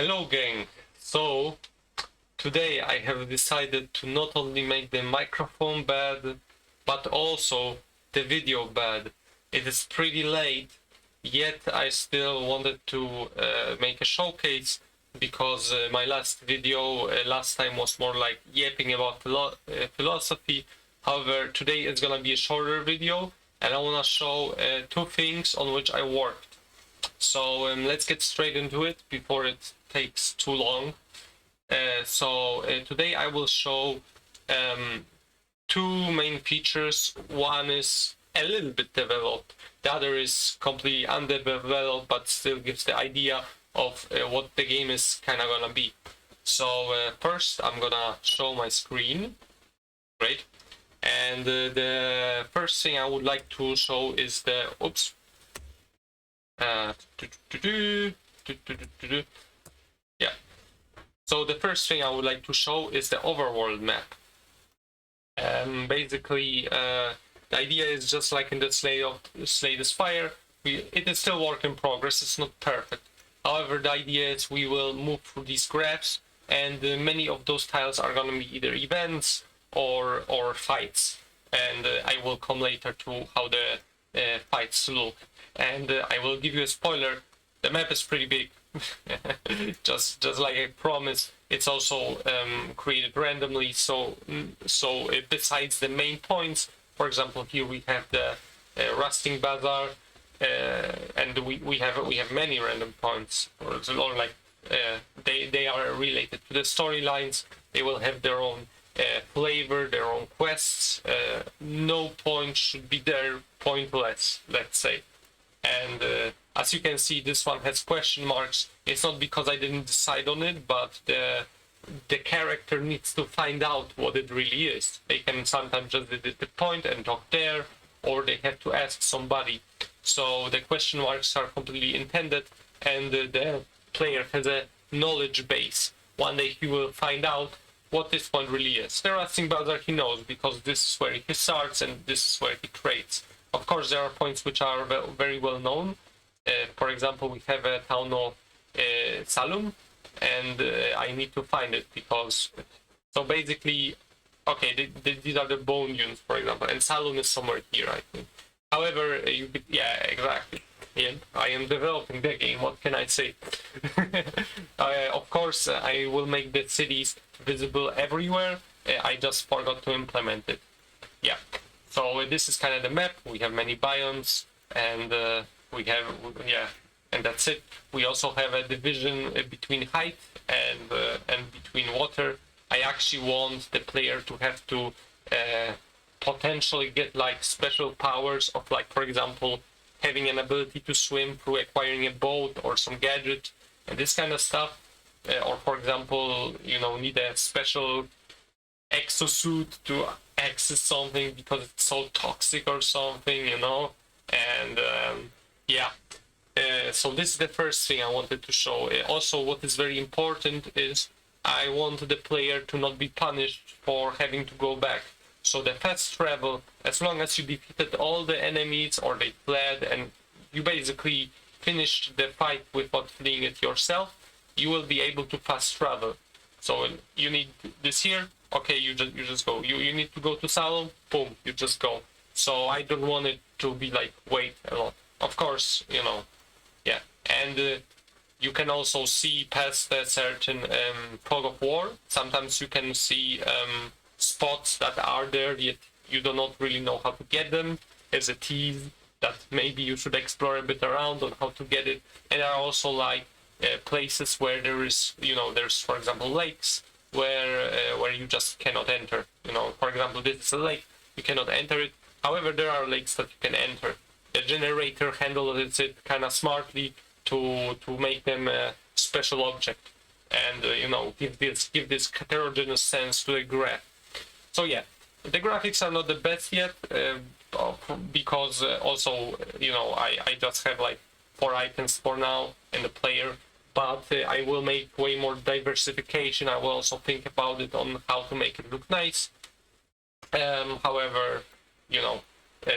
Hello gang! So today I have decided to not only make the microphone bad, but also the video bad. It is pretty late, yet I still wanted to make a showcase because my last video last time was more like yapping about philosophy. However, today is gonna be a shorter video and I wanna show two things on which I worked. So let's get straight into it before it takes too long. Today I will show two main features. One is a little bit developed, the other is completely undeveloped but still gives the idea of what the game is kind of gonna be. So first I'm gonna show my screen. Great. And the first thing I would like to show is the yeah. So the first thing I would like to show is the Overworld map. Basically, the idea is just like in the Slay the Spire. It is still work in progress. It's not perfect. However, the idea is we will move through these graphs, and many of those tiles are going to be either events or fights. And I will come later to how the fights look. And I will give you a spoiler. The map is pretty big. just like I promised, it's also created randomly. So besides the main points, for example, here we have the Rusting Bazaar, and we have many random points. Or like they are related to the storylines. They will have their own flavor, their own quests. No point should be there pointless, let's say. And as you can see, this one has question marks. It's not because I didn't decide on it, but the character needs to find out what it really is. They can sometimes just edit the point and talk there, or they have to ask somebody. So the question marks are completely intended, and the player has a knowledge base. One day he will find out what this point really is. The Rusting Bazaar he knows, because this is where he starts and this is where he trades. Of course, there are points which are very well known. For example, we have a town of Salum, and I need to find it because... So basically, okay, these are the bone dunes, for example, and Salum is somewhere here, I think. However, yeah, exactly. Yeah, I am developing the game, what can I say? Of course, I will make the cities visible everywhere. I just forgot to implement it. Yeah. So this is kind of the map. We have many biomes, and we have, yeah, and that's it. We also have a division between height and between water. I actually want the player to have to potentially get like special powers of, like, for example, having an ability to swim through acquiring a boat or some gadget and this kind of stuff. Or for example, you know, need a special exosuit to access something because it's so toxic or something, you know. And yeah, so this is the first thing I wanted to show. Also, what is very important is I want the player to not be punished for having to go back. So the fast travel, as long as you defeated all the enemies or they fled and you basically finished the fight without fleeing it yourself, you will be able to fast travel. So you need this here, okay, you just go. You need to go to Salon, boom, you just go. So I don't want it to be like wait a lot. Of course, you know, yeah. And you can also see past a certain fog of war. Sometimes you can see spots that are there yet you do not really know how to get them, as a tease that maybe you should explore a bit around on how to get it. And there are also like places where there is, you know, there's, for example, lakes where you just cannot enter. You know, for example, this is a lake, you cannot enter it. However, there are lakes that you can enter. The generator handles it kind of smartly to make them a special object, and you know, give this heterogeneous sense to the graph. So yeah, the graphics are not the best yet because also, you know, I just have like 4 items for now in the player. But I will make way more diversification. I will also think about it on how to make it look nice. However, you know,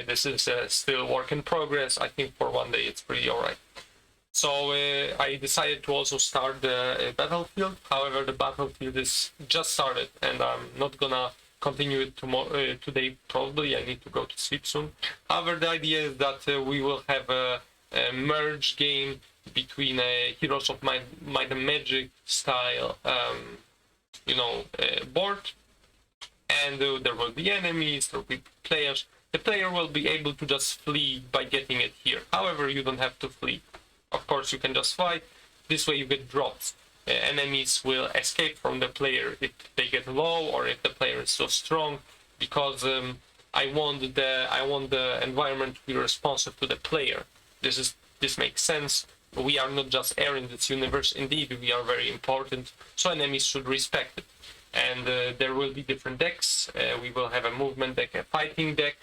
this is still work in progress. I think for one day it's pretty alright. So I decided to also start the battlefield. However, the battlefield is just started, and I'm not gonna continue it tomorrow, today. Probably I need to go to sleep soon. However, the idea is that we will have a merge game between Heroes of Might and Magic style, board, and there will be enemies, there will be players. The player will be able to just flee by getting it here. However, you don't have to flee. Of course, you can just fight. This way you get drops. Enemies will escape from the player if they get low or if the player is so strong, because I want the environment to be responsive to the player. This makes sense. We are not just air in this universe. Indeed, we are very important. So enemies should respect it. And there will be different decks. We will have a movement deck, a fighting deck,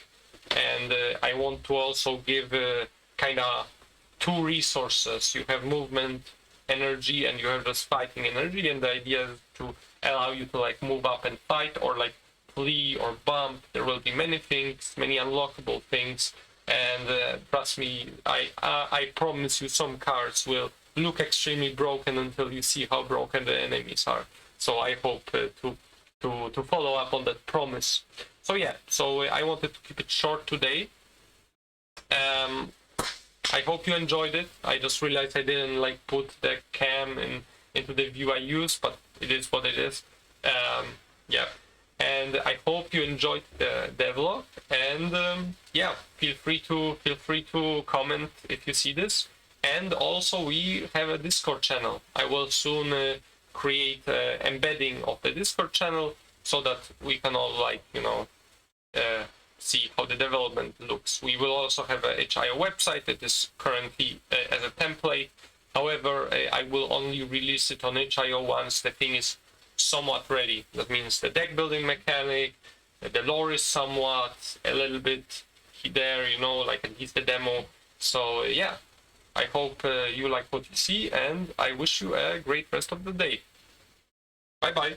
and I want to also give kind of two resources. You have movement energy and you have just fighting energy, and the idea is to allow you to like move up and fight, or like flee or bump. There will be many things, many unlockable things, and trust me, I promise you some cards will look extremely broken until you see how broken the enemies are. So I hope to follow up on that promise. So yeah, so I wanted to keep it short today. I hope you enjoyed it. I just realized I didn't like put the cam into the view I use, but it is what it is. Yeah, and I hope you enjoyed the vlog. And yeah, feel free to comment if you see this. And also we have a Discord channel. I will soon create embedding of the Discord channel so that we can all like see how the development looks. We will also have a HIO website that is currently as a template. However, I will only release it on HIO once the thing is somewhat ready. That means the deck building mechanic, the lore is somewhat a little bit there, like at least the demo. So yeah, I hope you like what you see, and I wish you a great rest of the day. Bye bye.